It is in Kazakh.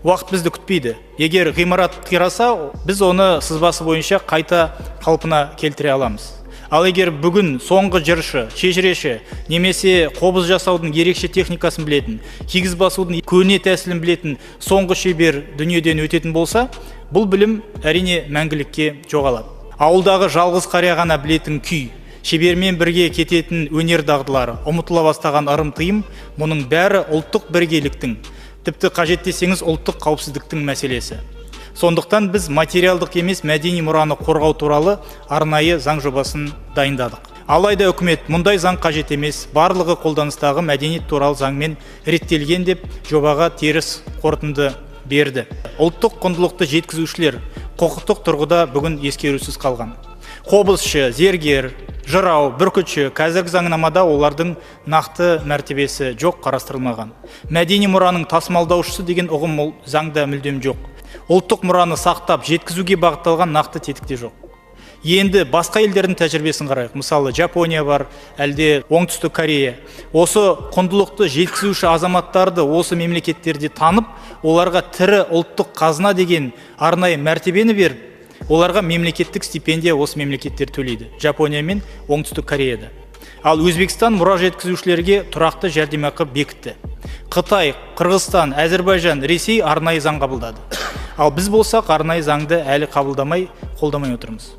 Уақыт бізді күтпейді. Егер ғимарат қираса, біз оны сызбасы бойынша қайта қалпына келтіре аламыз. Ал егер бүгін соңғы жыршы, шежіреші, немесе қобыз жасаудың ерекше техникасын білетін, кигіз басудың көне тәсілін білетін соңғы шебер дүниеден өтетін болса, бұл білім әрине мәңгілікке жоғалады. Ауылдағы жалғыз қария ғана білетін күй, шебермен бірге кететін өнер дағдылары, ұмытыла бастаған ырым-тыйым, мұның бәрі ұлттық біргеліктің, тіпті қажет десеңіз ұлттық қауіпсіздіктің мәселесі. Сондықтан біз материалдық емес мәдени мұраны қорғау туралы арнайы заң жобасын дайындадық. Алайда үкімет мұндай заң қажет емес, барлығы қолданыстағы мәдениет туралы заңмен реттелген деп жобаға теріс қорытынды берді. Ұлттық құндылықты жеткізушілер құқықтық тұрғыда бүгін ескерусіз қалған. Қобызшы, зергер, жырау, бүркітші, қазіргі заңнамада олардың нақты мәртебесі жоқ, қарастырылмаған. Мәдени мұраның тасымалдаушысы деген ұғым ол заңда мүлдем жоқ. Ұлттық мұраны сақтап, жеткізуге бағытталған нақты тетікте жоқ. Енді басқа елдердің тәжірибесін қарайық. Мысалы, Жапония бар, әлде Оңтүстік Корея. Осы құндылықты жеткізуші азаматтарды осы мемлекеттерде танып, оларға тірі ұлттық қазына деген арнайы мәртебені беріп, оларға мемлекеттік стипендия осы мемлекеттер төлейді. Жапония мен Оңтүстік Кореяда. Ал Өзбекстан мұра жеткізушілерге тұрақты жәрдемақы бекітті. Қытай, Қырғызстан, Әзербайжан, Ресей арнайы заң қабылдады. Ал біз болсақ арнайы заңды әлі қабылдамай, қолдамай отырмыз.